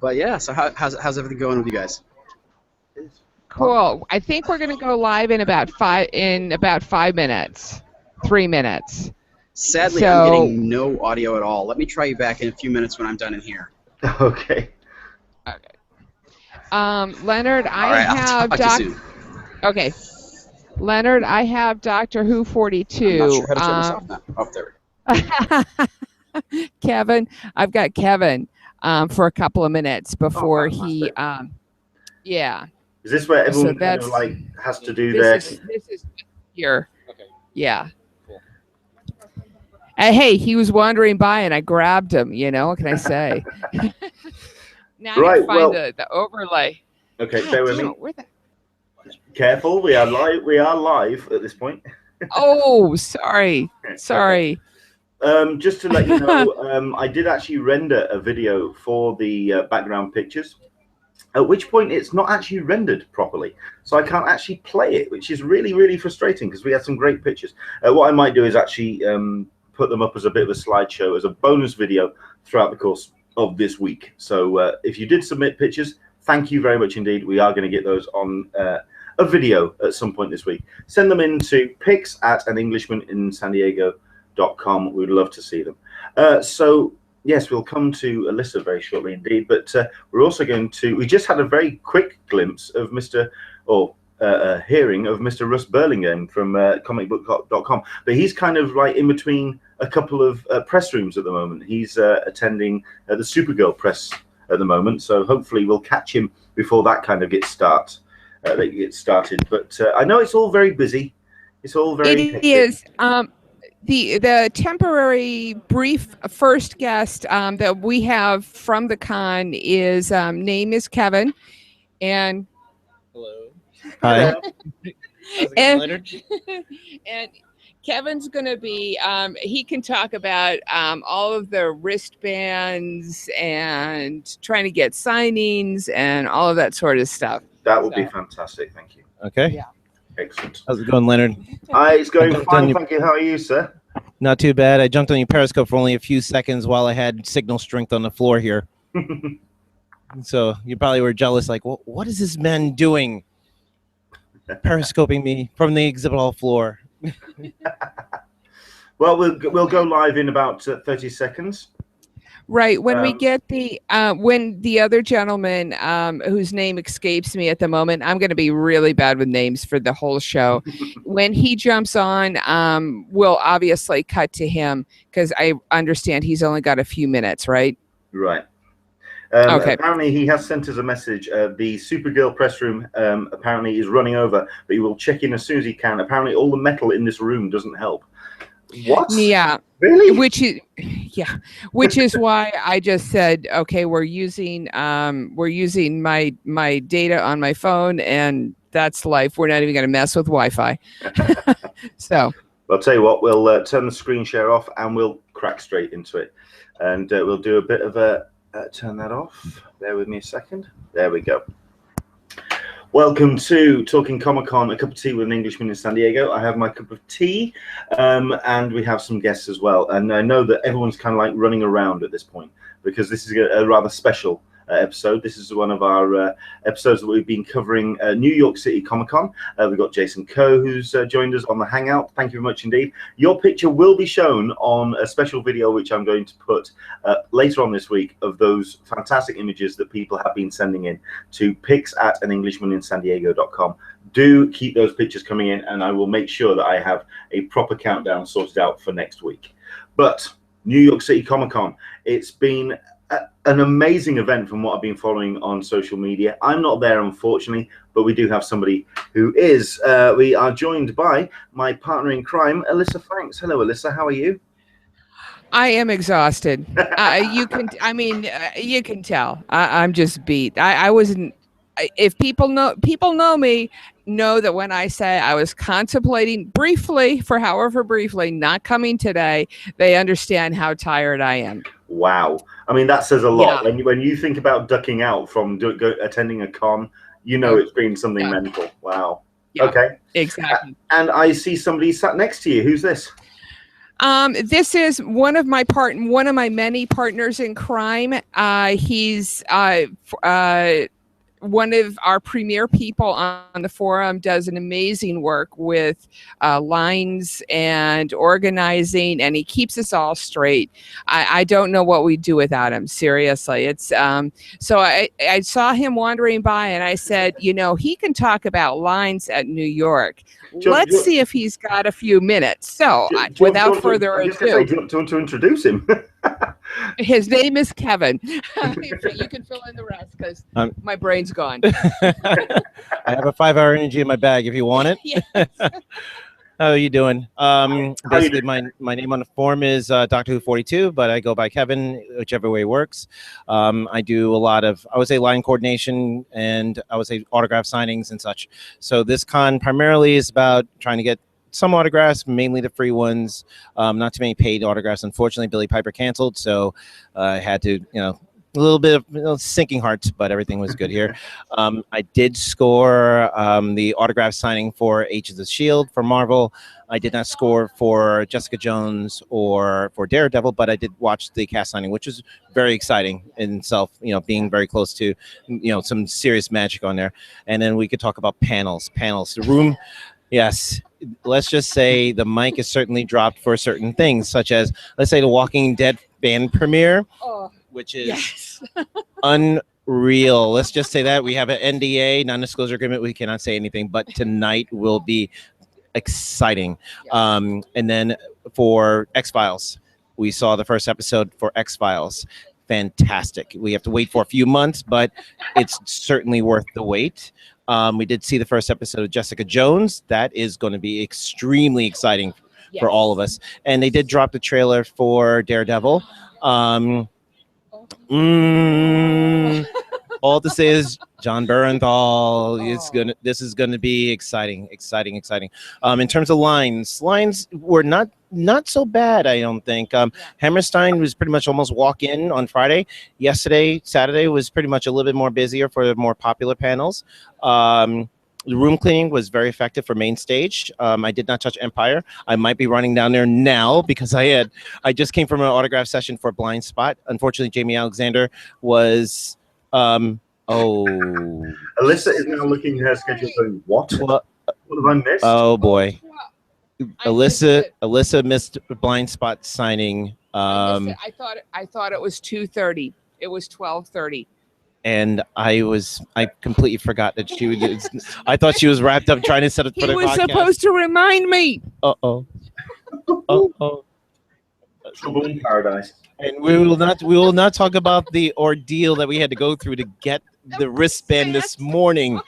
But yeah, so how's everything going with you guys? Cool. I think we're going to go live in about 5 minutes, 3 minutes. Sadly, I'm So, getting no audio at all. Let me try you back in a few minutes when I'm done in here. Okay. Leonard, All right, I'll talk to you soon. Okay, Leonard, I have Doctor Who I'm not 42. sure how to turn this off now. Oh, there Kevin, I've got Kevin for a couple of minutes before he. fantastic. Yeah. Is this where So everyone kind of that's like has to do their? this is here. Okay. Yeah. Cool. Hey, he was wandering by and I grabbed him. You know what can I say? Now I Right. gotta find Well. the overlay. Okay. God Bear with damn me. it, where the... Careful. We are live. We are live at this point. Oh, sorry. Sorry. Just to let you know, I did actually render a video for the background pictures. At which point it's not actually rendered properly, so I can't actually play it, which is really, really frustrating because we had some great pictures. What I might do is actually put them up as a bit of a slideshow as a bonus video throughout the course of this week. So if you did submit pictures, thank you very much indeed. We are going to get those on a video at some point this week. Send them in to pics@englishmaninsandiego.com. We'd love to see them. So yes, we'll come to Alyssa very shortly indeed, but we're also going to, we just had a very quick glimpse of hearing of Mr. Russ Burlingame from comicbook.com, but he's kind of like in between a couple of press rooms at the moment. He's attending the Supergirl press at the moment, so hopefully we'll catch him before that kind of gets started. But I know it's all very busy. It's all very hectic. Is. The temporary brief first guest that we have from the con is name is Kevin, and hello. Hi. and Kevin's going to be he can talk about all of the wristbands and trying to get signings and all of that sort of stuff. That would be fantastic. Thank you. Okay. Yeah. Excellent. How's it going, Leonard? Hi, it's going fine. Thank you. How are you, sir? Not too bad. I jumped on your Periscope for only a few seconds while I had signal strength on the floor here. So you probably were jealous, like, well, what is this man doing? Periscoping me from the exhibit hall floor. Well, we'll go live in about 30 seconds. Right. When we get when the other gentleman whose name escapes me at the moment, I'm going to be really bad with names for the whole show. When he jumps on, we'll obviously cut to him because I understand he's only got a few minutes, right? Right. Okay. Apparently, he has sent us a message. The Supergirl press room apparently is running over, but he will check in as soon as he can. Apparently, all the metal in this room doesn't help. What? Yeah. Really? Which is why I just said, okay, we're using my data on my phone, and that's life. We're not even going to mess with Wi-Fi. So I'll tell you what. We'll turn the screen share off, and we'll crack straight into it, and we'll do a bit of a turn that off. Bear with me a second. There we go. Welcome to Talking Comic-Con, a cup of tea with an Englishman in San Diego. I have my cup of tea, and we have some guests as well. And I know that everyone's kind of like running around at this point because this is a rather special episode. This is one of our episodes that we've been covering New York City Comic-Con. We've got Jason Coe, who's joined us on the Hangout. Thank you very much indeed. Your picture will be shown on a special video, which I'm going to put later on this week, of those fantastic images that people have been sending in to pics@anenglishmaninsandiego.com. Do keep those pictures coming in, and I will make sure that I have a proper countdown sorted out for next week. But New York City Comic-Con, it's been an amazing event from what I've been following on social media. I'm not there, unfortunately, but we do have somebody who is. We are joined by my partner in crime, Alyssa Franks. Hello, Alyssa. How are you? I am exhausted. You can tell. I'm just beat. I wasn't. If people know me, know that when I say I was contemplating briefly, for however briefly, not coming today, they understand how tired I am. Wow. I mean, that says a lot. Yeah. When you think about ducking out from attending a con, you know it's been something mental. Wow. Yeah, okay. Exactly. And I see somebody sat next to you. Who's this? This is one of my many partners in crime. He's one of our premier people on the forum, does an amazing work with lines and organizing, and he keeps us all straight. I don't know what we'd do without him. Seriously, it's so I saw him wandering by, and I said, he can talk about lines at New York. Let's see if he's got a few minutes. So, without further ado, do you want to introduce him? His name is Kevin. You can fill in the rest because my brain's gone. I have a 5-hour energy in my bag if you want it. Yes. How are you doing? Basically, my name on the form is Doctor Who 42, but I go by Kevin, whichever way works. I do a lot of, I would say, line coordination, and I would say autograph signings and such. So this con primarily is about trying to get some autographs, mainly the free ones, not too many paid autographs. Unfortunately, Billy Piper canceled, so I had to, a little bit of sinking hearts, but everything was good here. I did score the autograph signing for Agents of S.H.I.E.L.D. for Marvel. I did not score for Jessica Jones or for Daredevil, but I did watch the cast signing, which is very exciting in itself, being very close to, some serious magic on there. And then we could talk about panels. The room, yes. Let's just say the mic is certainly dropped for certain things, such as, let's say, the Walking Dead band premiere, which is unreal. Let's just say that we have an NDA, non-disclosure agreement. We cannot say anything, but tonight will be exciting. And then for X-Files, we saw the first episode for X-Files. Fantastic. We have to wait for a few months, but it's certainly worth the wait. We did see the first episode of Jessica Jones. That is going to be extremely exciting for all of us. And they did drop the trailer for Daredevil. All to say is John Bernthal. This is gonna be exciting. In terms of lines were not so bad, I don't think. Hammerstein was pretty much almost walk in on Friday. Saturday was pretty much a little bit more busier for the more popular panels. The room cleaning was very effective for main stage. I did not touch Empire. I might be running down there now because I just came from an autograph session for Blind Spot. Unfortunately, Jamie Alexander was Alyssa is now looking at her schedule going, what have I missed? Oh boy. Alyssa missed Blind Spot signing. I thought it was 2:30. It was 12:30. And I completely forgot that she was. I thought she was wrapped up trying to set up for the podcast. He was supposed to remind me. Uh-oh. Trouble in paradise. And we will not talk about the ordeal that we had to go through to get the wristband this morning.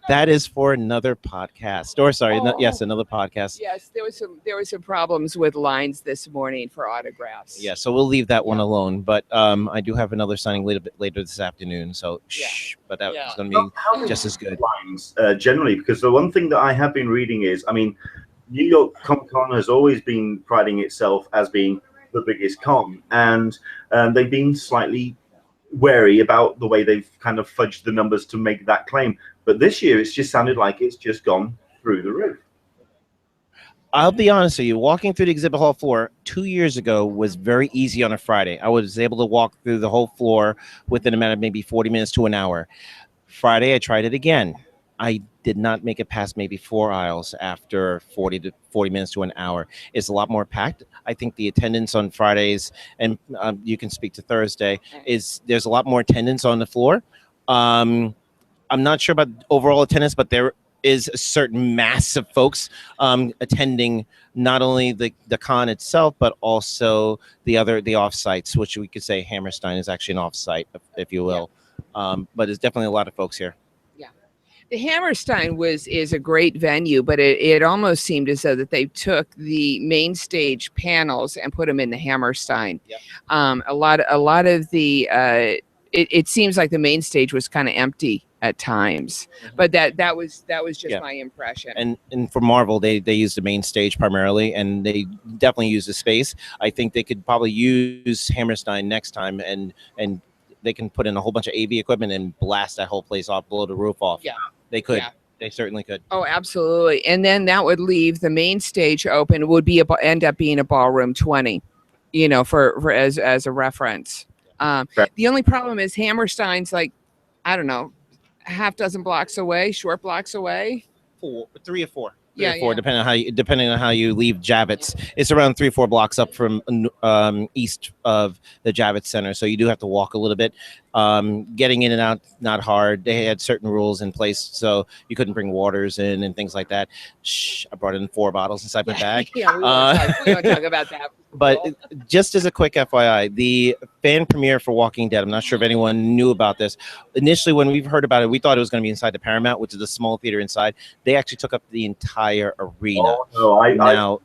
That is for another podcast. Or sorry, another podcast. Yes, there were some problems with lines this morning for autographs. Yeah, so we'll leave that one alone. But I do have another signing a little bit later this afternoon. So but that was going to be just as good. Lines generally, because the one thing that I have been reading is, New York Comic Con has always been priding itself as being the biggest con, and they've been slightly wary about the way they've kind of fudged the numbers to make that claim. But this year, it's just sounded like it's just gone through the roof. I'll be honest with you, walking through the exhibit hall floor 2 years ago was very easy on a Friday. I was able to walk through the whole floor within a matter of maybe 40 minutes to an hour. Friday, I tried it again. I did not make it past maybe 4 aisles after 40 minutes to an hour. It's a lot more packed. I think the attendance on Fridays, and you can speak to Thursday, there's a lot more attendance on the floor. I'm not sure about overall attendance, but there is a certain mass of folks attending not only the con itself, but also the off-sites, which we could say Hammerstein is actually an off-site, if you will. But there's definitely a lot of folks here. The Hammerstein is a great venue, but it almost seemed as though that they took the main stage panels and put them in the Hammerstein. Yep. A lot of the it seems like the main stage was kind of empty at times, but that was just my impression. And for Marvel, they use the main stage primarily, and they definitely use the space. I think they could probably use Hammerstein next time, and they can put in a whole bunch of AV equipment and blast that whole place off, blow the roof off. Yeah. They could. They certainly could. Oh, absolutely. And then that would leave the main stage open. It would be end up being a ballroom 20, you know, for as a reference. The only problem is Hammerstein's like, I don't know, half dozen blocks away, short blocks away. 3 or 4. Yeah, Four, depending on how you leave Javits. It's around 3 or 4 blocks up from east of the Javits Center, so you do have to walk a little bit. Getting in and out not hard. They had certain rules in place, so you couldn't bring waters in and things like that. Shh, I brought in 4 bottles inside my bag. Yeah, we won't talk about that. But just as a quick FYI, the fan premiere for Walking Dead, I'm not sure if anyone knew about this. Initially, when we've heard about it, we thought it was going to be inside the Paramount, which is a small theater inside. They actually took up the entire arena. Oh, no,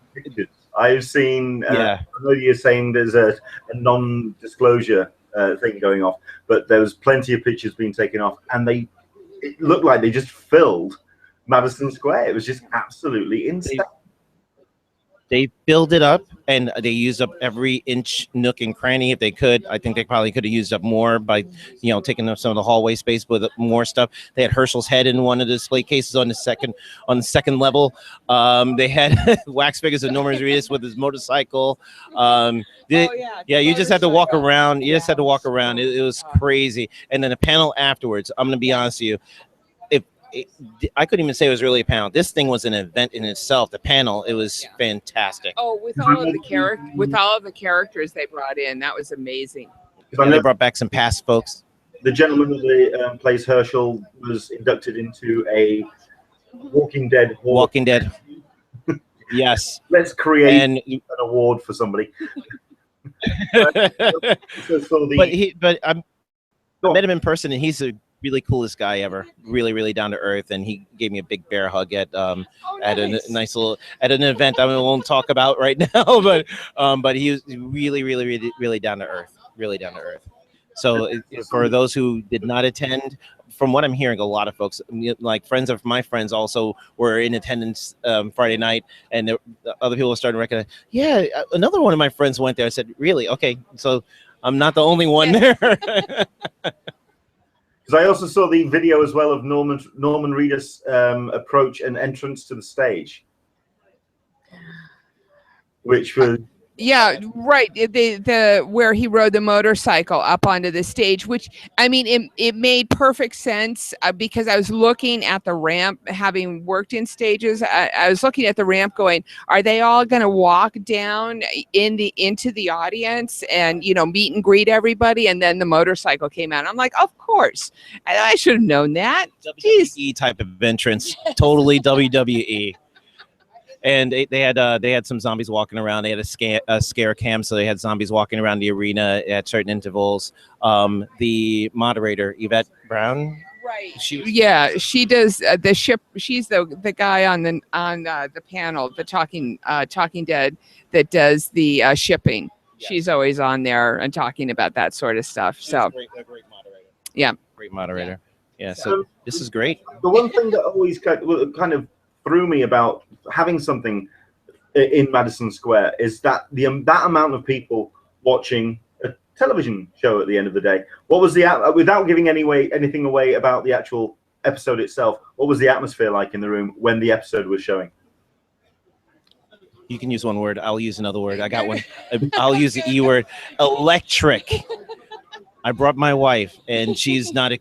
I've seen, yeah. I know you're saying there's a non-disclosure thing going off, but there was plenty of pictures being taken off, and it looked like they just filled Madison Square. It was just absolutely insane. They filled it up, and they used up every inch, nook, and cranny if they could. I think they probably could have used up more by, taking up some of the hallway space with more stuff. They had Herschel's head in one of the display cases on the second level. They had wax figures of Norman Reedus with his motorcycle. You just had to walk around. You just had to walk around. It was crazy. And then the panel afterwards. I'm going to be honest with you. I couldn't even say it was really a panel. This thing was an event in itself. The panel, it was fantastic. Oh, with all of the characters they brought in, that was amazing. And they brought back some past folks. The gentleman that plays Herschel was inducted into a Walking Dead. Walking Dead. Yes. Let's create an award for somebody. But I met him in person, and he's a really coolest guy ever. Really, really down to earth, and he gave me a big bear hug at an event I won't talk about right now. But he was really, really, really, really down to earth. Really down to earth. So for those who did not attend, from what I'm hearing, a lot of folks, like friends of my friends, also were in attendance Friday night, and the other people were starting to recognize. Yeah, another one of my friends went there. I said, "Really? Okay, so I'm not the only one there." Because I also saw the video as well of Norman Reedus' approach and entrance to the stage, which was right. The where he rode the motorcycle up onto the stage, which I mean, it made perfect sense because I was looking at the ramp, having worked in stages. I was looking at the ramp, going, "Are they all going to walk down into the audience and meet and greet everybody?" And then the motorcycle came out. I'm like, "Of course, I should have known that." WWE type of entrance, totally WWE. And they had some zombies walking around. They had a scare cam, so they had zombies walking around the arena at certain intervals. The moderator, Yvette Brown, right? She does the ship. She's the guy on the panel, the Talking Dead, that does the shipping. Yes. She's always on there and talking about that sort of stuff. She's a great moderator. Yeah, great moderator. Yeah. So this is great. The one thing that always kind of threw me about having something in Madison Square is that that amount of people watching a television show at the end of the day. What was without giving anything away about the actual episode itself, what was the atmosphere like in the room when the episode was showing? You can use one word. I'll use another word. I got one. I'll use the E word. Electric. I brought my wife, and she has not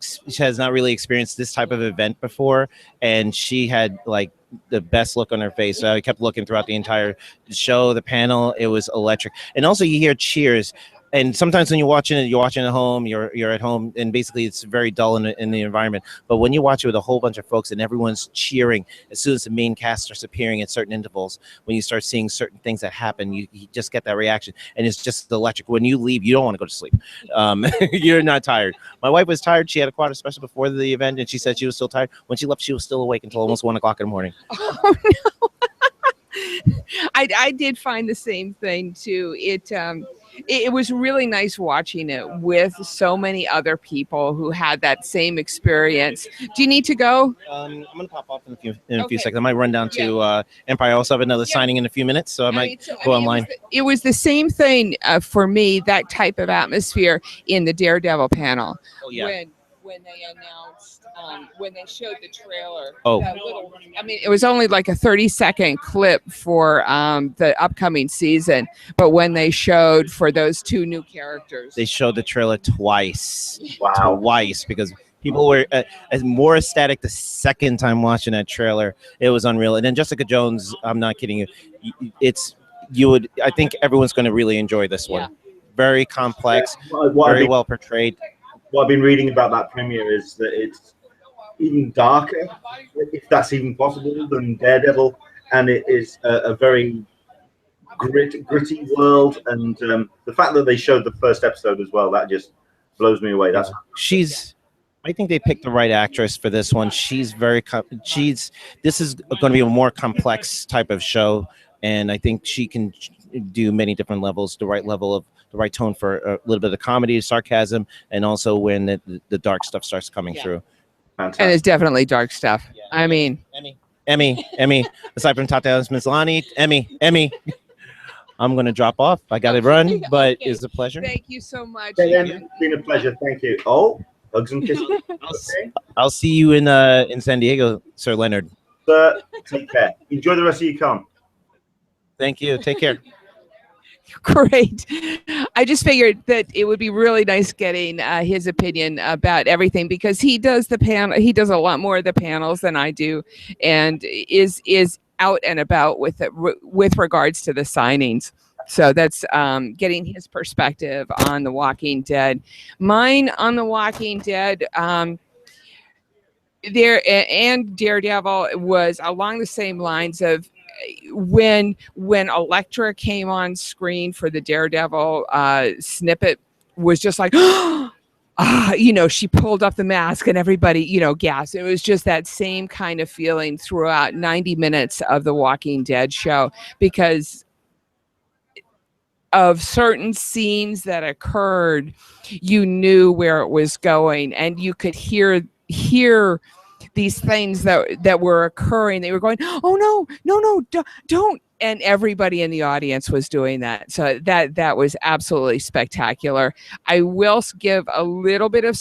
really experienced this type of event before, and she had like the best look on her face. So I kept looking throughout the entire show, the panel. It was electric. And also you hear cheers. And sometimes when you're watching at home, you're at home, and basically it's very dull in the environment. But when you watch it with a whole bunch of folks and everyone's cheering as soon as the main cast starts appearing at certain intervals, when you start seeing certain things that happen, you just get that reaction, and it's just electric. When you leave, you don't want to go to sleep. You're not tired. My wife was tired. She had a quarter special before the event, and she said she was still tired. When she left, she was still awake until almost 1 o'clock in the morning. Oh no! I did find the same thing too. It was really nice watching it with so many other people who had that same experience. Do you need to go? I'm going to pop off in a few seconds. I might run down to Empire. I also have another signing in a few minutes, so I might go online. It was the same thing for me, that type of atmosphere in the Daredevil panel. Oh, yeah. When when they announced, when they showed the trailer. Oh. That little, I mean, it was only like a 30-second clip for the upcoming season, but when they showed for those two new characters, They showed the trailer twice. Wow. Twice, because people were more ecstatic the second time watching that trailer. It was unreal. And then Jessica Jones, I'm not kidding you. I think everyone's going to really enjoy this one. Very complex, very well portrayed. What I've been reading about that premiere is that it's even darker, if that's even possible, than Daredevil, and it is a very gritty world. And the fact that they showed the first episode as well, that just blows me away. That's I think they picked the right actress for this one. She's this is going to be a more complex type of show, and I think she can do many different levels, the right tone for a little bit of comedy, sarcasm, and also when the dark stuff starts coming through. fantastic. and it's definitely dark stuff. Yeah. I mean, Emmy. Aside from Tatiana Smith-Lani, Emmy. I'm going to drop off. I got to run, but Okay. it's a pleasure. thank you so much. It's been a pleasure. Thank you. Oh, hugs and kisses. I'll see you in San Diego, Sir Leonard. Sir, take care. Enjoy the rest of your con. Thank you. Take care. Great. I just figured that it would be really nice getting his opinion about everything, because he does the panel. He does a lot more of the panels than I do, and is out and about with regards to the signings. So that's getting his perspective on The Walking Dead. Mine on The Walking Dead, there and Daredevil was along the same lines of when Elektra came on screen for the Daredevil snippet, was just like, she pulled up the mask and everybody, gasped. It was just that same kind of feeling throughout 90 minutes of the Walking Dead show, because of certain scenes that occurred, you knew where it was going, and you could hear these things that were occurring. They were going, oh no, don't, and everybody in the audience was doing that. So that was absolutely spectacular. I will give a little bit of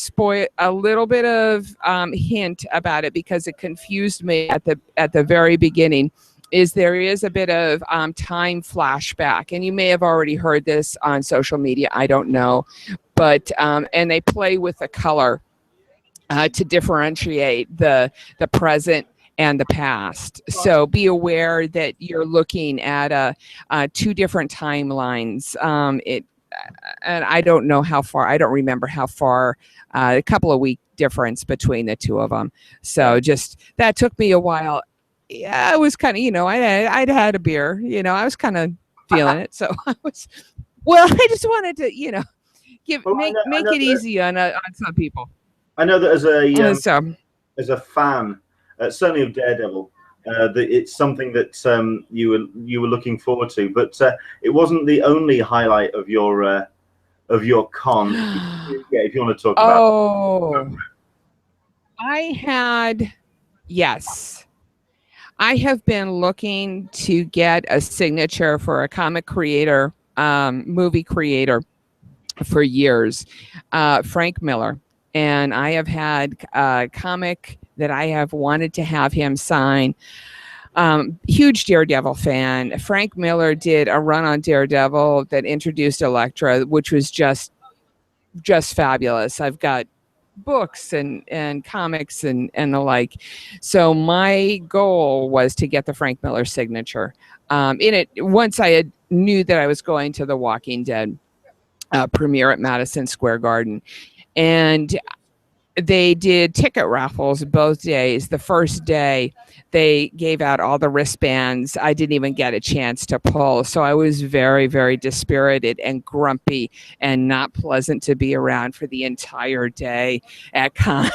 hint about it, because it confused me at the very beginning. There is a bit of time flashback, and you may have already heard this on social media, I don't know, but and they play with the color to differentiate the present and the past. So be aware that you're looking at two different timelines. And I don't know how far. I don't remember how far. A couple of week difference between the two of them. So just that took me a while. Yeah, it was kind of, I'd had a beer, I was kind of feeling it. So I I just wanted to, make it easy on some people. I know that as a fan, certainly of Daredevil, that it's something that you were looking forward to, but it wasn't the only highlight of your con. If you want to talk about. Yes. I have been looking to get a signature for a comic creator, movie creator for years, Frank Miller. And I have had a comic that I have wanted to have him sign. Huge Daredevil fan. Frank Miller did a run on Daredevil that introduced Elektra, which was just fabulous. I've got books and comics and the like. So my goal was to get the Frank Miller signature in it. Once I knew that I was going to the Walking Dead premiere at Madison Square Garden, and they did ticket raffles both days. The first day they gave out all the wristbands. I didn't even get a chance to pull. So I was very, very dispirited and grumpy and not pleasant to be around for the entire day at con.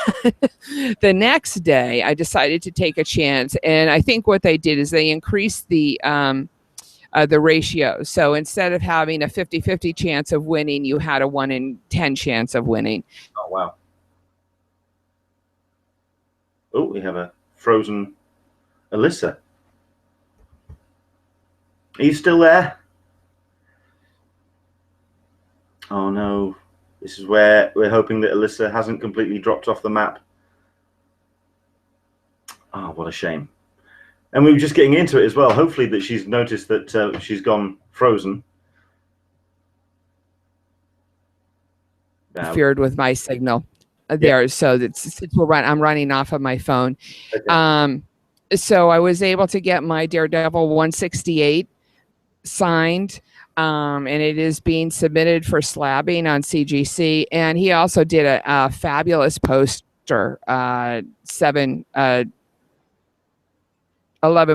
The next day I decided to take a chance. And I think what they did is they increased the ratio. So instead of having a 50-50 chance of winning, you had a 1 in 10 chance of winning. Oh, wow. Oh, we have a frozen Alyssa. Are you still there? Oh, no. This is where we're hoping that Alyssa hasn't completely dropped off the map. Oh, what a shame. And we were just getting into it as well. Hopefully that she's noticed that she's gone frozen. Interfered with my signal there, so that's I'm running off of my phone. Okay. So I was able to get my Daredevil 168 signed, and it is being submitted for slabbing on CGC. And he also did a fabulous poster, 11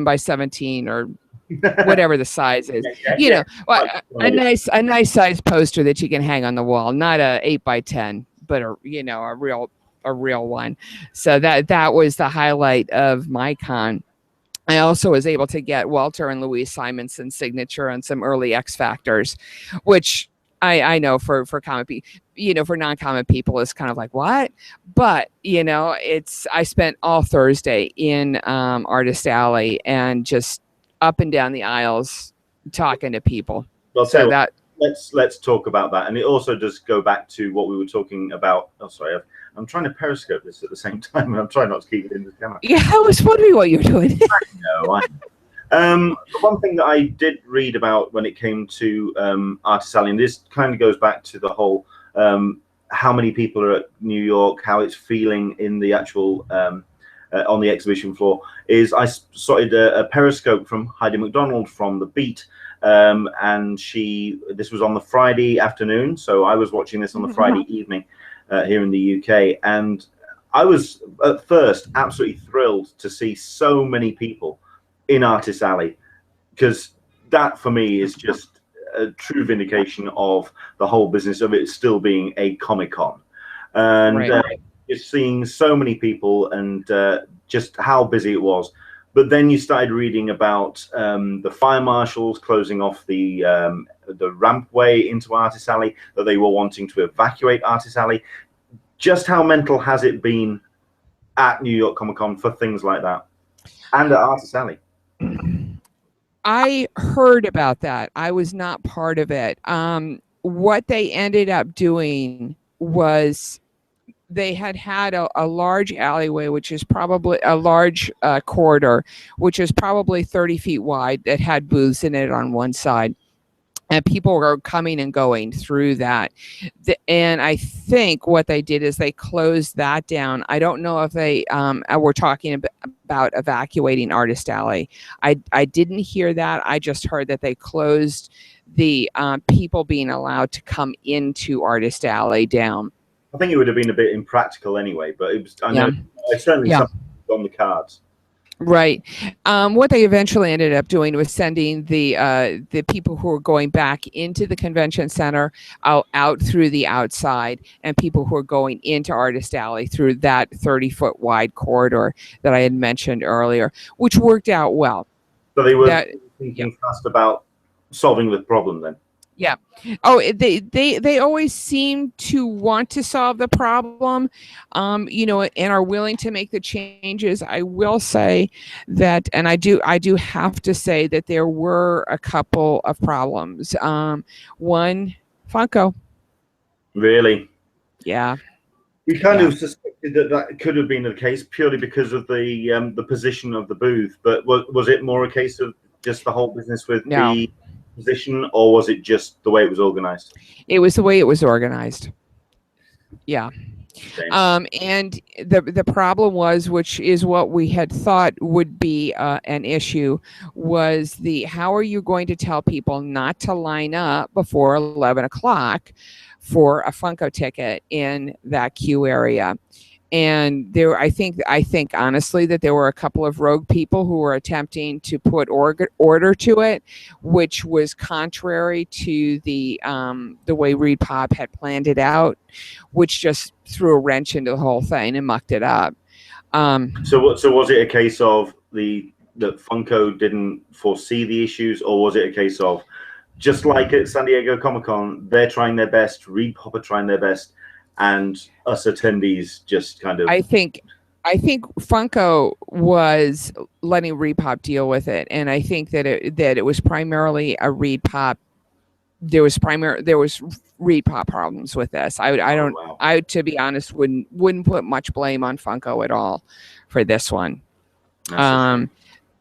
by 17 or whatever the size is, a nice size poster that you can hang on the wall, not a 8 by 10, but a real one. So that was the highlight of my con. I also was able to get Walter and Louise Simonson's signature on some early X Factors, which I know for common people, for non-common people is kind of like, what? But, I spent all Thursday in Artist Alley and just up and down the aisles talking to people. Well, so let's talk about that. And it also does go back to what we were talking about. Oh, sorry. I'm trying to periscope this at the same time, and I'm trying not to keep it in the camera. Yeah, I was wondering what you were doing. I know. One thing that I did read about when it came to Artist Alley, and this kind of goes back to the whole how many people are at New York, how it's feeling in the actual on the exhibition floor, is I spotted a periscope from Heidi McDonald from The Beat, and this was on the Friday afternoon, so I was watching this on the Friday evening here in the UK, and I was at first absolutely thrilled to see so many people in Artist Alley, because that for me is just a true vindication of the whole business of it still being a Comic-Con, and just seeing so many people and just how busy it was. But then you started reading about the fire marshals closing off the rampway into Artist Alley, that they were wanting to evacuate Artist Alley. Just how mental has it been at New York Comic Con for things like that, and at Artist Alley? I heard about that. I was not part of it. What they ended up doing was they had a large alleyway, which is probably a large corridor, which is probably 30 feet wide, that had booths in it on one side. And people were coming and going through that. And I think what they did is they closed that down. I don't know if they were talking about evacuating Artist Alley. I didn't hear that. I just heard that they closed the people being allowed to come into Artist Alley down. I think it would have been a bit impractical anyway, but it was, I know it's certainly something on the cards. Right. What they eventually ended up doing was sending the people who were going back into the convention center out through the outside, and people who were going into Artist Alley through that 30-foot wide corridor that I had mentioned earlier, which worked out well. So they were thinking fast about solving the problem then. Yeah. Oh, they always seem to want to solve the problem, and are willing to make the changes. I will say that, and I do have to say that there were a couple of problems. One, Funko. Really? Yeah. We kind of suspected that could have been the case purely because of the position of the booth, but was it more a case of just the whole business with the position, or was it just the way it was organized? It was the way it was organized. Yeah. And the problem was, which is what we had thought would be an issue, was how are you going to tell people not to line up before 11 o'clock for a Funko ticket in that queue area? And I think honestly that there were a couple of rogue people who were attempting to put order to it, which was contrary to the way ReedPop had planned it out, which just threw a wrench into the whole thing and mucked it up. So was it a case of that Funko didn't foresee the issues, or was it a case of, just like at San Diego Comic-Con, they're trying their best, ReedPop are trying their best, and us attendees just kind of... I think Funko was letting ReedPop deal with it, and I think that it was primarily a ReedPop. There was repop problems with this. I don't. Wow. I, to be honest, wouldn't put much blame on Funko at all for this one. That's a shame.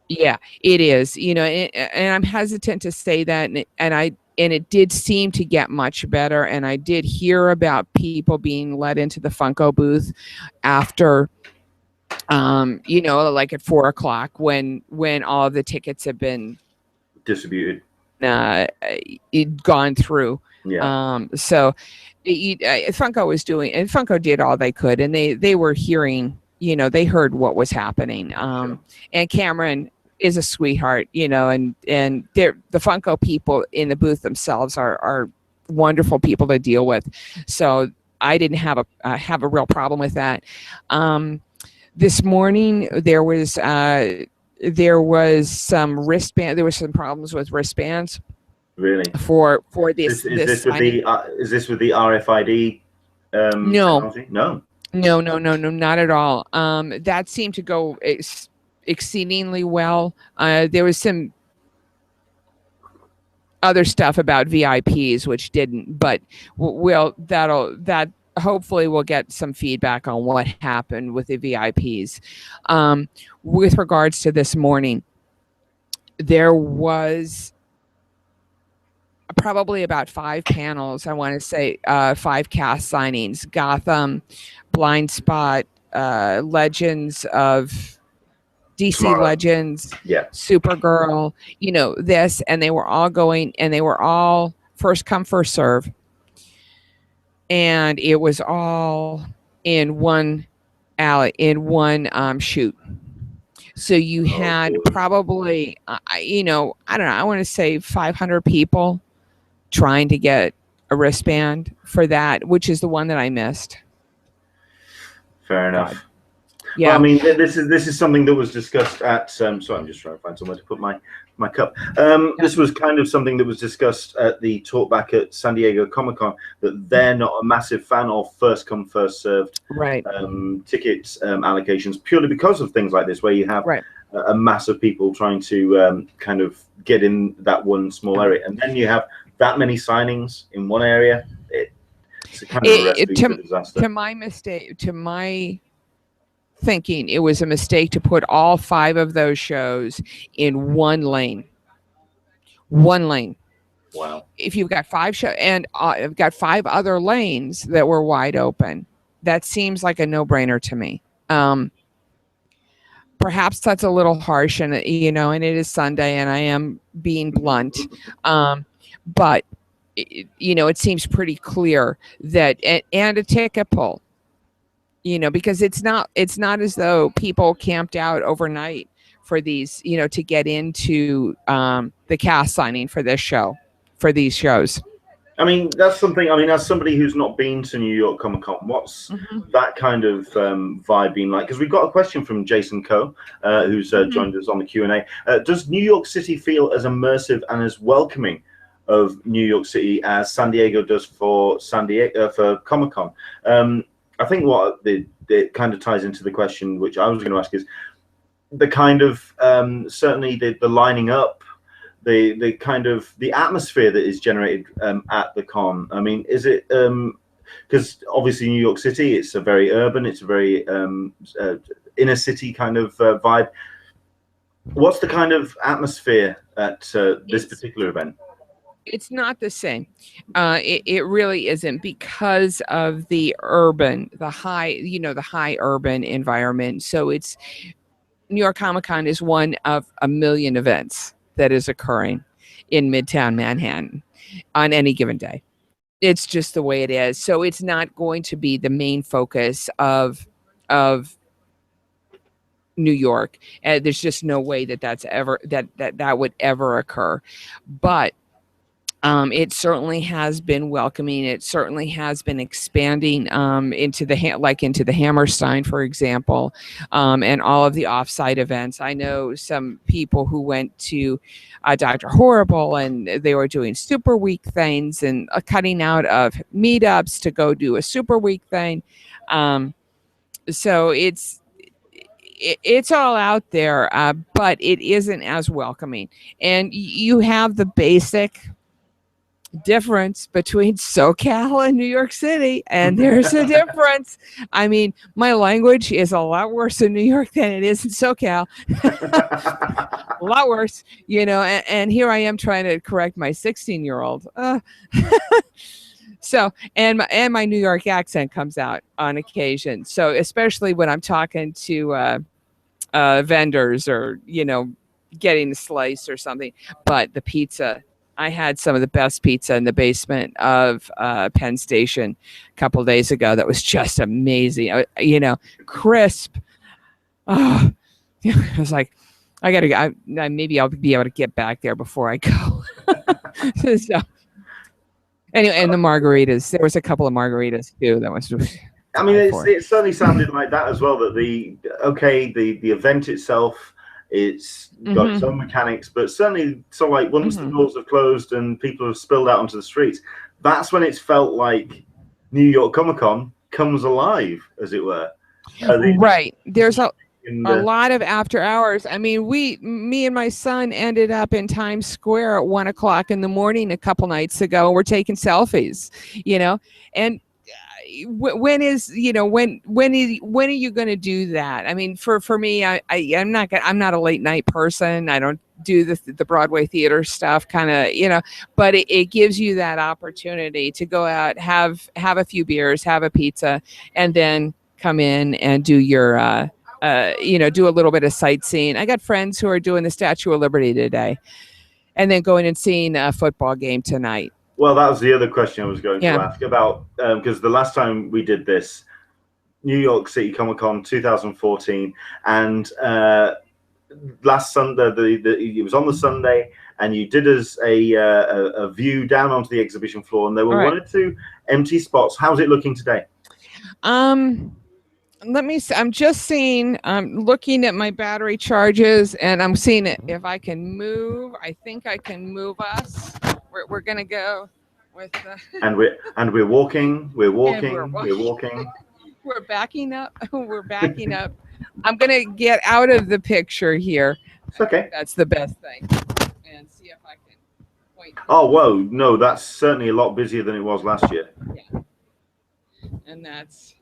Yeah, it is. And I'm hesitant to say that, and it did seem to get much better. And I did hear about people being let into the Funko booth after, like at 4:00 when all of the tickets have been Distributed. Gone through. Yeah. So Funko did all they could, and they were hearing, they heard what was happening. Sure. And Cameron is a sweetheart, and the Funko people in the booth themselves are wonderful people to deal with. So I didn't have a real problem with that. This morning there was some wristband. There were some problems with wristbands. Really? For this. Is this with the RFID? No. Technology? No. No, not at all. That seemed to go exceedingly well. There was some other stuff about VIPs which didn't, but that hopefully we'll get some feedback on what happened with the VIPs. With regards to this morning, there was probably about 5 panels. I want to say 5 cast signings: Gotham, Blind Spot, Legends of DC Tomorrow. Legends, Yeah. Supergirl, this, and they were all first come, first serve. And it was all in one shoot. So you had probably, I don't know, I want to say 500 people trying to get a wristband for that, which is the one that I missed. Fair enough. Yeah. Well, I mean, this is something that was discussed at. Sorry, I'm just trying to find somewhere to put my cup. This was kind of something that was discussed at the talk back at San Diego Comic-Con, that they're not a massive fan of first come, first served tickets allocations, purely because of things like this, where you have a mass of people trying to kind of get in that one small area, and then you have that many signings in one area. It's a kind of a recipe for disaster. To my thinking, it was a mistake to put all 5 of those shows in one lane. Wow. If you've got 5 shows and I've got 5 other lanes that were wide open, that seems like a no-brainer to me. Perhaps that's a little harsh, and and it is Sunday, and I am being blunt, but it seems pretty clear that and a ticket pull. Because it's not as though people camped out overnight for these, to get into the cast signing for these shows. I mean, that's something. I mean, as somebody who's not been to New York Comic Con, what's that kind of vibe been like? Because we've got a question from Jason Coe, who's joined us on the Q&A. Does New York City feel as immersive and as welcoming of New York City as San Diego does for Comic Con? I think what it kind of ties into the question which I was going to ask is the kind of certainly the lining up, the kind of the atmosphere that is generated at the con. I mean, is it because obviously New York City, it's a very urban, it's a very inner city kind of vibe. What's the kind of atmosphere at this particular event? It's not the same. It really isn't, because of the high urban environment. So it's New York Comic Con is one of a million events that is occurring in Midtown Manhattan on any given day. It's just the way it is. So it's not going to be the main focus of New York. There's just no way that would ever occur. But it certainly has been welcoming. It certainly has been expanding into the Hammerstein, for example, and all of the offsite events. I know some people who went to Dr. Horrible, and they were doing Super Week things and cutting out of meetups to go do a Super Week thing. So it's all out there, but it isn't as welcoming. And you have the basic difference between SoCal and New York City, and there's a difference. I mean, my language is a lot worse in New York than it is in SoCal. A lot worse, you know, and here I am trying to correct my 16-year-old. So, and my New York accent comes out on occasion. So, especially when I'm talking to vendors or, you know, getting a slice or something. But the pizza, I had some of the best pizza in the basement of Penn Station a couple of days ago. That was just amazing. You know, crisp. Oh, I was like, I gotta go. Maybe I'll be able to get back there before I go. So, anyway, and the margaritas. There was a couple of margaritas too. That was. I mean, it certainly sounded like that as well. That the event itself, it's got its own mechanics, but certainly, so like once the doors have closed and people have spilled out onto the streets, that's when it's felt like New York Comic Con comes alive, as it were. Right. There's a lot of after hours. I mean, me and my son ended up in Times Square at 1 o'clock in the morning a couple nights ago. We're taking selfies, you know, and when are you going to do that? I mean, for me, I'm not a late night person. I don't do the Broadway theater stuff, kind of, you know, but it gives you that opportunity to go out, have a few beers, have a pizza, and then come in and do your do a little bit of sightseeing. I got friends who are doing the Statue of Liberty today, and then going and seeing a football game tonight. Well, that was the other question I was going to ask about, because the last time we did this, New York City Comic Con 2014, and last Sunday, it was on the Sunday, and you did us a view down onto the exhibition floor, and there were one or two empty spots. How's it looking today? Let me see. I'm just seeing, I'm looking at my battery charges, and I'm seeing it. If I can move, I think I can move us. We're gonna go with the and we're walking. We're backing up. We're backing up. I'm gonna get out of the picture here. It's okay. That's the best thing. And see if I can point. Oh, whoa. No, that's certainly a lot busier than it was last year. Yeah. And that's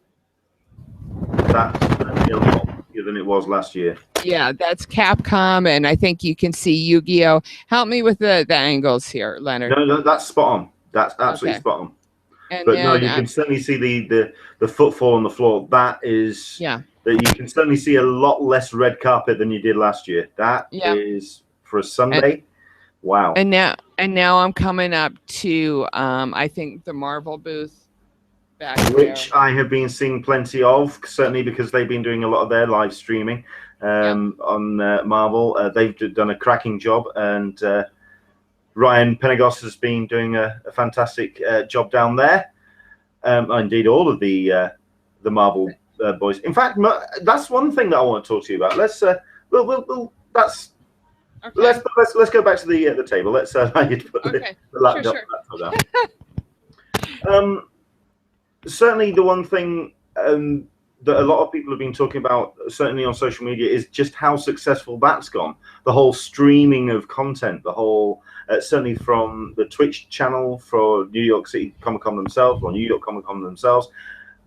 certainly a lot busier than it was last year. Yeah, that's Capcom, and I think you can see Yu-Gi-Oh. Help me with the angles here, Leonard. No, that's spot on. That's absolutely spot on. And but then, no, you can certainly see the footfall on the floor. That is, that you can certainly see a lot less red carpet than you did last year. That is for a Sunday. Wow. And now I'm coming up to I think the Marvel booth back which there. I have been seeing plenty of, certainly because they've been doing a lot of their live streaming on Marvel. They've done a cracking job, and Ryan Penagos has been doing a fantastic job down there. Indeed, all of the Marvel boys. In fact, that's one thing that I want to talk to you about. Let's let's go back to the table. Let's allow you to put the laptop down. Certainly, the one thing that a lot of people have been talking about, certainly on social media, is just how successful that's gone. The whole streaming of content, the whole, certainly from the Twitch channel for New York City Comic Con themselves, or New York Comic Con themselves.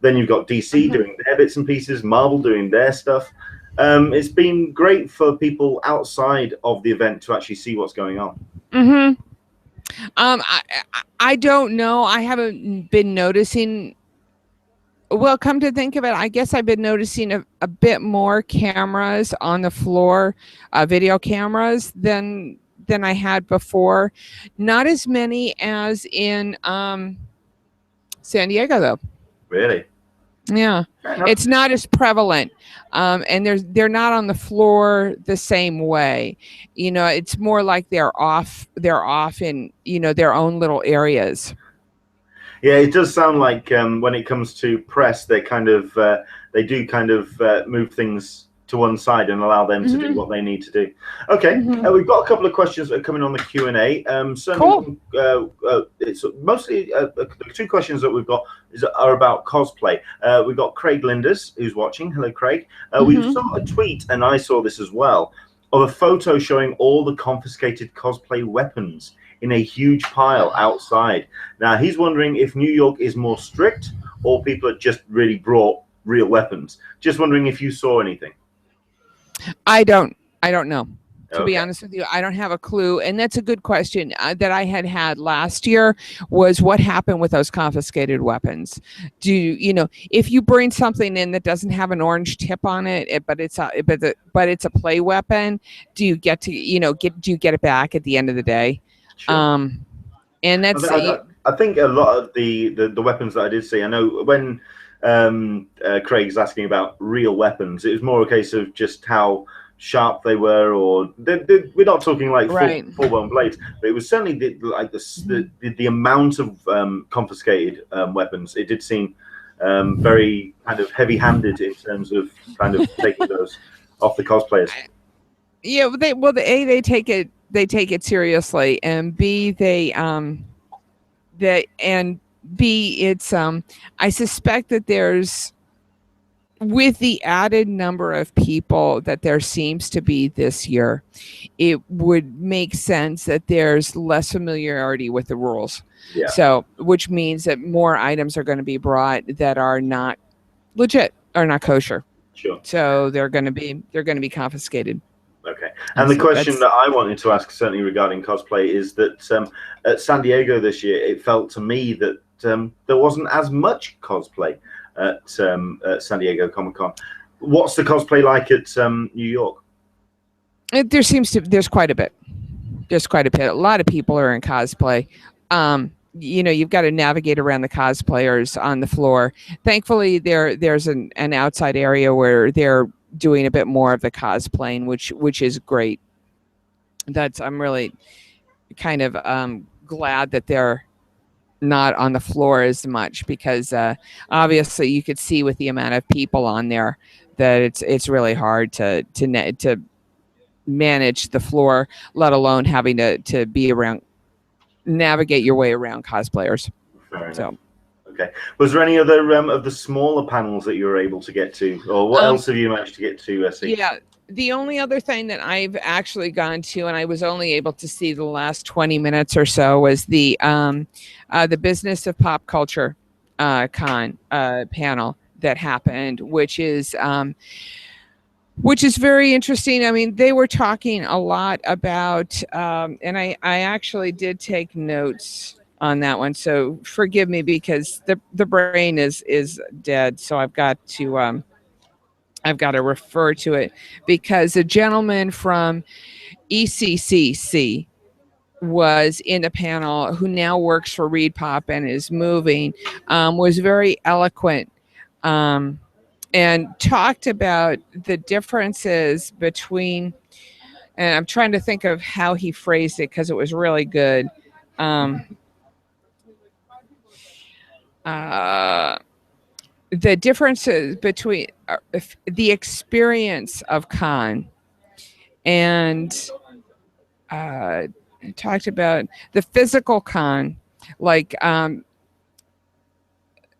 Then you've got DC doing their bits and pieces, Marvel doing their stuff. It's been great for people outside of the event to actually see what's going on. I don't know. I haven't been noticing. Well, come to think of it, I guess I've been noticing a bit more cameras on the floor, video cameras than I had before. Not as many as in San Diego, though. Really? Yeah, it's not as prevalent, and they're not on the floor the same way. You know, it's more like they're off in, you know, their own little areas. Yeah, it does sound like when it comes to press, they kind of move things to one side and allow them to do what they need to do. Okay, we've got a couple of questions that are coming on the Q&A. Certainly, it's mostly the two questions that we've got are about cosplay. We've got Craig Linders, who's watching. Hello, Craig. We saw a tweet, and I saw this as well, of a photo showing all the confiscated cosplay weapons in a huge pile outside. Now, he's wondering if New York is more strict or people have just really brought real weapons. Just wondering if you saw anything. I don't know. To be Okay. honest with you, I don't have a clue. And that's a good question that I had last year was what happened with those confiscated weapons? If you bring something in that doesn't have an orange tip on it, but it's a play weapon, do you get to, do you get it back at the end of the day? Sure. And that's, I think a lot of the weapons that I did see, I know when Craig's asking about real weapons, it was more a case of just how sharp they were, or we're not talking like full-blown blades, but it was certainly the amount of confiscated weapons. It did seem very kind of heavy-handed in terms of kind of taking those off the cosplayers. Yeah, they take it seriously, and B it's I suspect that there's, with the added number of people that there seems to be this year, it would make sense that there's less familiarity with the rules. Yeah. So, which means that more items are going to be brought that are not legit, are not kosher. Sure. So they're going to be confiscated. Okay. And the question that I wanted to ask, certainly regarding cosplay, is that at San Diego this year, it felt to me that there wasn't as much cosplay at San Diego Comic-Con. What's the cosplay like at New York? There's quite a bit. There's quite a bit. A lot of people are in cosplay. You've got to navigate around the cosplayers on the floor. Thankfully, there's an outside area where they're doing a bit more of the cosplaying, which is great. I'm really kind of glad that they're not on the floor as much, because obviously you could see with the amount of people on there that it's really hard to manage the floor, let alone having to be around, navigate your way around cosplayers. So. Okay. Was there any other of the smaller panels that you were able to get to, or what else have you managed to get to see? Yeah, the only other thing that I've actually gone to, and I was only able to see the last 20 minutes or so, was the Business of Pop Culture con panel that happened, which is very interesting. I mean, they were talking a lot about, and I actually did take notes on that one, so forgive me, because the brain is dead, so I've got to refer to it, because a gentleman from ECCC was in the panel, who now works for Reed Pop and is moving, was very eloquent, and talked about the differences between, and I'm trying to think of how he phrased it because it was really good. The differences between the experience of con, and talked about the physical con, like, and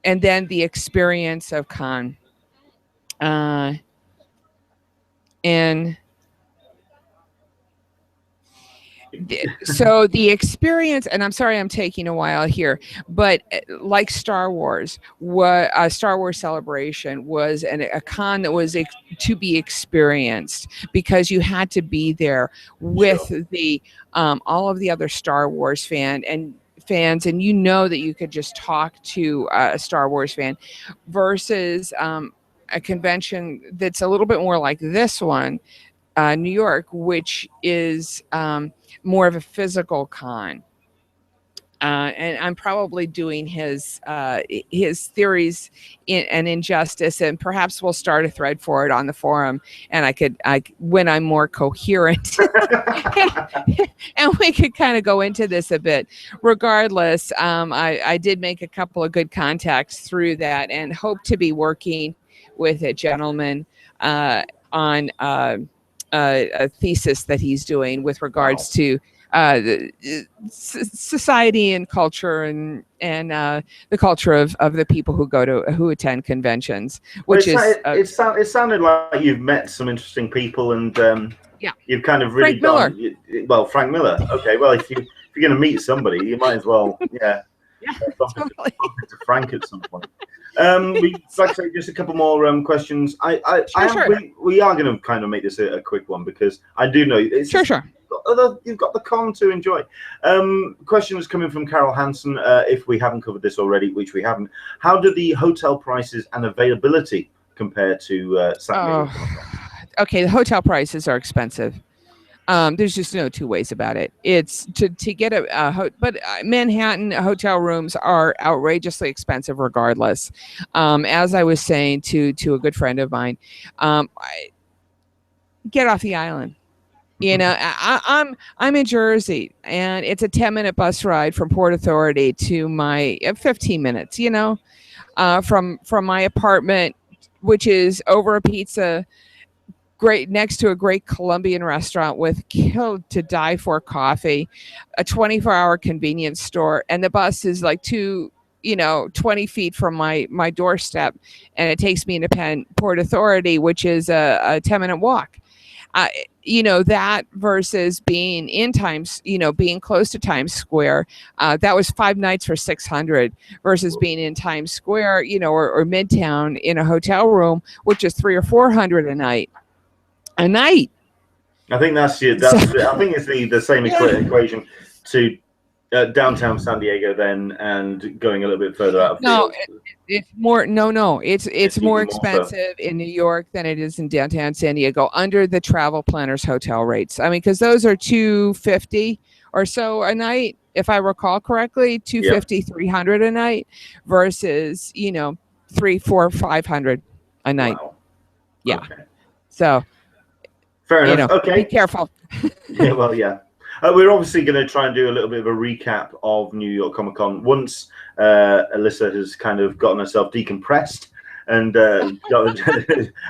then the experience of con, and so the experience, and I'm sorry I'm taking a while here, but like Star Wars, a Star Wars Celebration was a con that was to be experienced, because you had to be there with the all of the other Star Wars fans, and that you could just talk to a Star Wars fan, versus a convention that's a little bit more like this one, New York, which is more of a physical con. And I'm probably doing his theories an injustice, and perhaps we'll start a thread for it on the forum, and when I'm more coherent, and we could kind of go into this a bit. Regardless, I did make a couple of good contacts through that, and hope to be working with a gentleman on a thesis that he's doing with regards to society and culture, and the culture of the people who attend conventions, which it sounded like you've met some interesting people, and you've kind of really Frank Miller. Frank Miller. Okay, well, if you're going to meet somebody, you might as well, yeah. Yeah, Bump totally. into Frank at some point. Like I say, just a couple more questions. Sure. We are going to kind of make this a quick one because I do know it's Sure. you've got the con to enjoy. Questions coming from Carol Hansen. If we haven't covered this already, which we haven't, how do the hotel prices and availability compare to San Diego? Okay, the hotel prices are expensive. There's just no two ways about it. It's to get but Manhattan hotel rooms are outrageously expensive regardless. As I was saying to a good friend of mine, get off the island. You know, I'm in Jersey, and it's a 10-minute bus ride from Port Authority to my 15 minutes. You know, from my apartment, which is over a pizza. Great next to a great Colombian restaurant with killed to die for coffee, a 24-hour convenience store, and the bus is like 20 feet from my doorstep, and it takes me into Port Authority, which is a 10-minute walk. That versus being in being close to Times Square, that was 5 nights for $600 versus being in Times Square, or Midtown in a hotel room, which is $300 or $400 a night. I think I think it's the same equation to downtown San Diego then, and going a little bit further out. It's more. No, it's more expensive in New York than it is in downtown San Diego under the travel planners hotel rates. I mean, because those are $250 or so a night, if I recall correctly, $250, $300 a night versus $300, $400, $500 a night. Wow. Yeah. Okay. So. Fair enough. Okay. Be careful. Yeah, well, yeah. We're obviously going to try and do a little bit of a recap of New York Comic Con once Alyssa has kind of gotten herself decompressed and got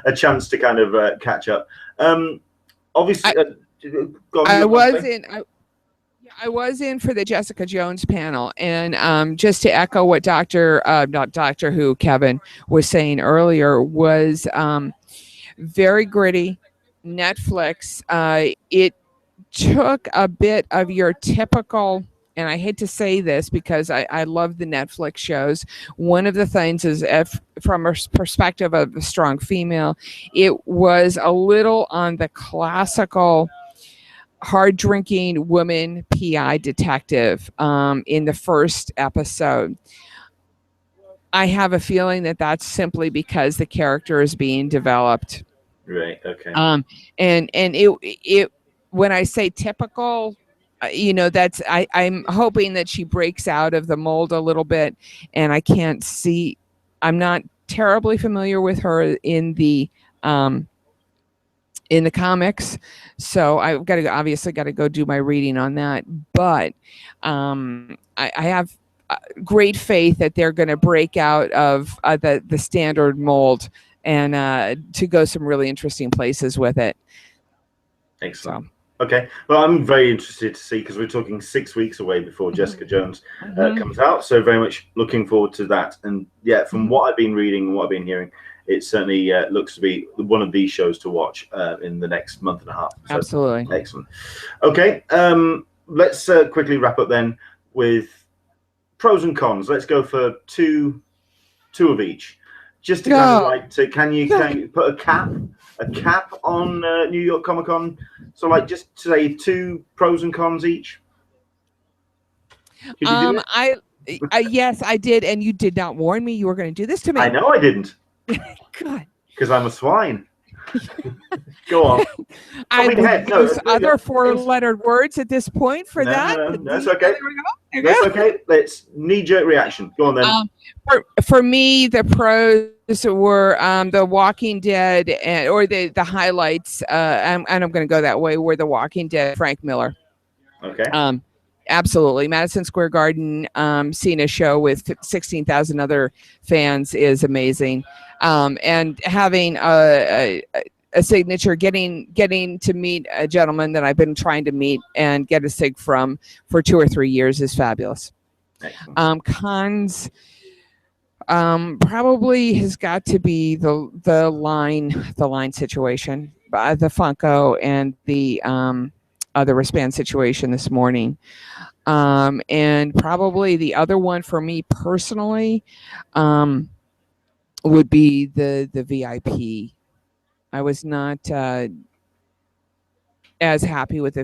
a chance to kind of catch up. Obviously, I was in for the Jessica Jones panel, and just to echo what not Doctor Who, Kevin was saying earlier, was very gritty. Netflix, it took a bit of your typical, and I hate to say this because I love the Netflix shows. One of the things is, from a perspective of a strong female, it was a little on the classical hard-drinking woman PI detective in the first episode. I have a feeling that that's simply because the character is being developed. Right. Okay. And it when I say typical, that's I'm hoping that she breaks out of the mold a little bit, and I'm not terribly familiar with her in the comics, so I've obviously got to go do my reading on that. But I have great faith that they're going to break out of the standard mold and to go some really interesting places with it. Excellent. So. Okay. Well, I'm very interested to see, because we're talking 6 weeks away before Jessica Jones comes out. So very much looking forward to that. And yeah, from what I've been reading and what I've been hearing, it certainly looks to be one of these shows to watch in the next month and a half. So, absolutely. Excellent. Okay. Let's quickly wrap up then with pros and cons. Let's go for two of each. Just to kind of can you put a cap on New York Comic Con? So just say 2 pros and cons each. Could you do it? Yes, I did, and you did not warn me you were going to do this to me. I know I didn't. God. Because I'm a swine. Go on. I would use other 4-lettered words at this point for that. No, that's okay. That's okay. Let's knee-jerk reaction. Go on then. For me, the pros were The Walking Dead, or the highlights, and I'm going to go that way, were The Walking Dead, Frank Miller. Okay. Absolutely. Madison Square Garden, seeing a show with 16,000 other fans is amazing. And having a signature, getting to meet a gentleman that I've been trying to meet and get a sig from for 2 or 3 years is fabulous. Cons, probably has got to be the line situation, the Funko and the wristband situation this morning. And probably the other one for me personally would be the VIP. I was not as happy with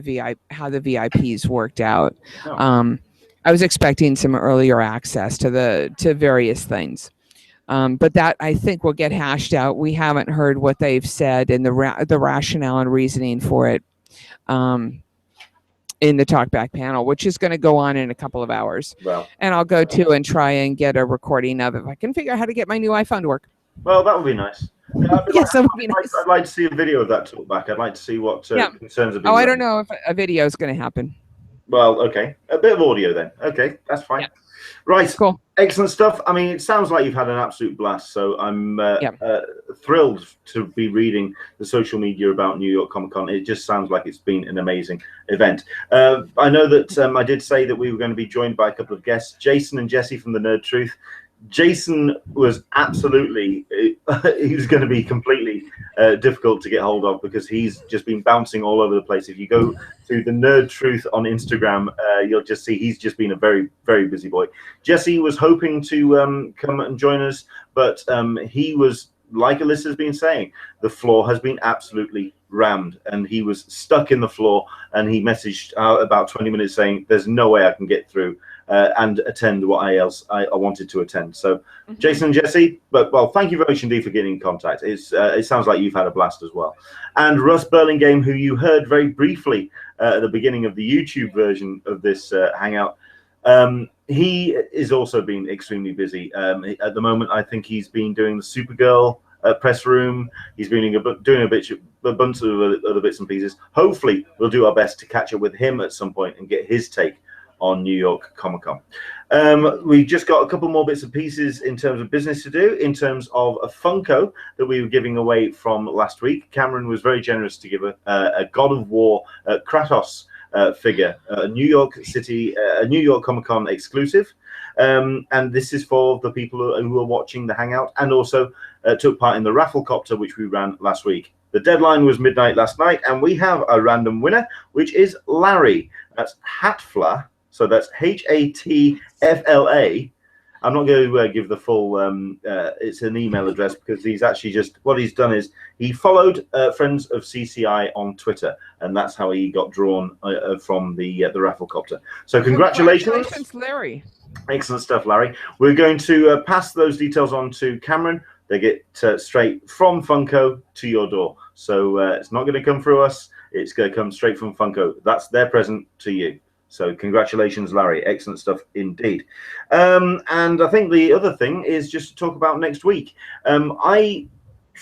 how the VIPs worked out. Oh. I was expecting some earlier access to various things. But that, I think, will get hashed out. We haven't heard what they've said and the rationale and reasoning for it in the talkback panel, which is going to go on in a couple of hours. Well, and I'll go to and try and get a recording of it if I can figure out how to get my new iPhone to work. well, that would be nice. Yes, that would be nice. I'd like to see a video of that talkback. I'd like to see what concerns have been. Oh, I raised. don't know if a video is going to happen. Well, okay. A bit of audio then. Okay, that's fine. Yeah. Right. Cool. Excellent stuff. I mean, it sounds like you've had an absolute blast. So I'm thrilled to be reading the social media about New York Comic Con. It just sounds like it's been an amazing event. I know that I did say that we were going to be joined by a couple of guests, Jason and Jesse from the Nerd Truth. Jason was absolutely, he was going to be completely difficult to get hold of because he's just been bouncing all over the place. If you go to the Nerd Truth on Instagram, you'll just see he's just been a very, very busy boy. Jesse was hoping to come and join us, but he was, like Alyssa's been saying, the floor has been absolutely rammed and he was stuck in the floor, and he messaged about 20 minutes saying, there's no way I can get through and attend what I wanted to attend. So Jason and Jesse, well, thank you very much indeed for getting in contact. It sounds like you've had a blast as well. And Russ Burlingame, who you heard very briefly at the beginning of the YouTube version of this Hangout, he is also been extremely busy. At the moment, I think he's been doing the Supergirl press room. He's been doing a bunch of other bits and pieces. Hopefully, we'll do our best to catch up with him at some point and get his take on New York Comic Con. We just got a couple more bits and pieces in terms of business to do, in terms of a Funko that we were giving away from last week. Cameron was very generous to give a God of War Kratos figure, a New York City, a New York Comic Con exclusive. And this is for the people who are watching the Hangout and also took part in the Rafflecopter, which we ran last week. The deadline was midnight last night, and we have a random winner, which is Larry. That's Hatfla. So that's Hatfla. I'm not going to give the full, it's an email address because he's actually just, what he's done is he followed Friends of CCI on Twitter, and that's how he got drawn from the Rafflecopter. So congratulations, Larry. Excellent stuff, Larry. We're going to pass those details on to Cameron. They get straight from Funko to your door. So it's not going to come through us. It's going to come straight from Funko. That's their present to you. So congratulations, Larry. Excellent stuff indeed. And I think the other thing is just to talk about next week. I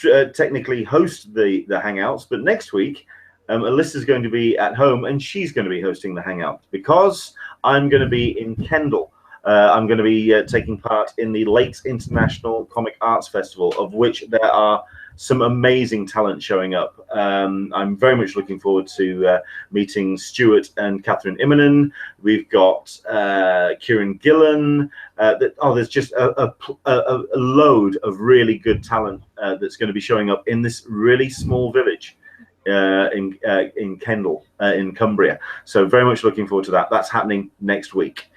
technically host the Hangouts, but next week, Alyssa's going to be at home and she's going to be hosting the Hangout because I'm going to be in Kendall. I'm going to be taking part in the Lakes International Comic Arts Festival, of which there are some amazing talent showing up. I'm very much looking forward to meeting Stuart and Catherine Immonen. We've got Kieran Gillen. There's just a load of really good talent that's going to be showing up in this really small village in Kendall, in Cumbria. So very much looking forward to that. That's happening next week.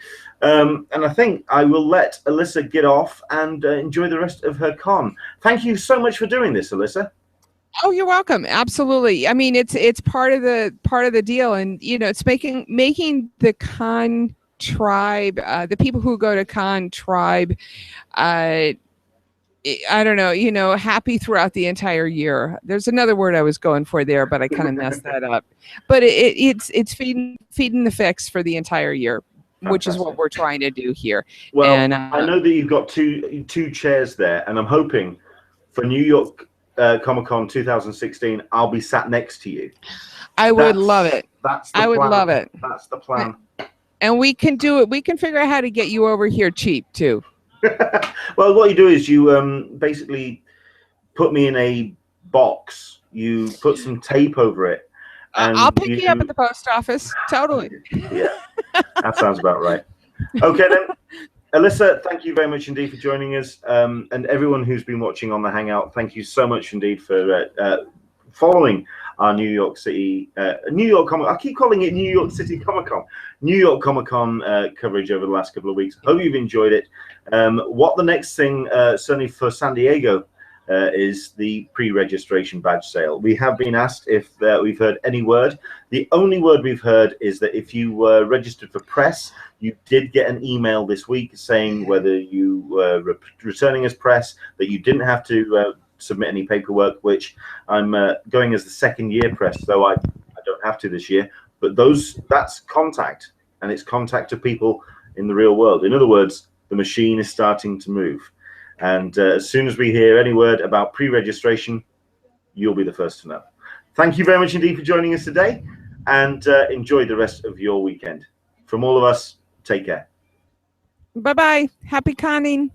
And I think I will let Alyssa get off and enjoy the rest of her con. Thank you so much for doing this, Alyssa. Oh, you're welcome. Absolutely. I mean, it's part of the deal, and it's making the con tribe, the people who go to con tribe, I don't know, happy throughout the entire year. There's another word I was going for there, but I kind of messed that up. But it's feeding the fix for the entire year. Fantastic. Which is what we're trying to do here. Well, and I know that you've got two chairs there, and I'm hoping for New York Comic Con 2016, I'll be sat next to you. I would love it. I would love it. That's the plan. And we can do it. We can figure out how to get you over here cheap too. Well, what you do is you basically put me in a box. You put some tape over it. I'll pick you up at the post office. Totally. Yeah, that sounds about right. Okay, then. Alyssa, thank you very much indeed for joining us. And everyone who's been watching on the Hangout, thank you so much indeed for following our New York City, New York Comic. I keep calling it New York City Comic Con, New York Comic Con coverage over the last couple of weeks. Hope you've enjoyed it. What the next thing, certainly for San Diego, is the pre-registration badge sale. We have been asked if we've heard any word. The only word we've heard is that if you were registered for press, you did get an email this week saying whether you were returning as press, that you didn't have to submit any paperwork, which I'm going as the second year press, so I don't have to this year. But that's contact, and it's contact to people in the real world. In other words, the machine is starting to move. And as soon as we hear any word about pre-registration, you'll be the first to know. Thank you very much indeed for joining us today, and enjoy the rest of your weekend. From all of us, take care. Bye-bye. Happy conning.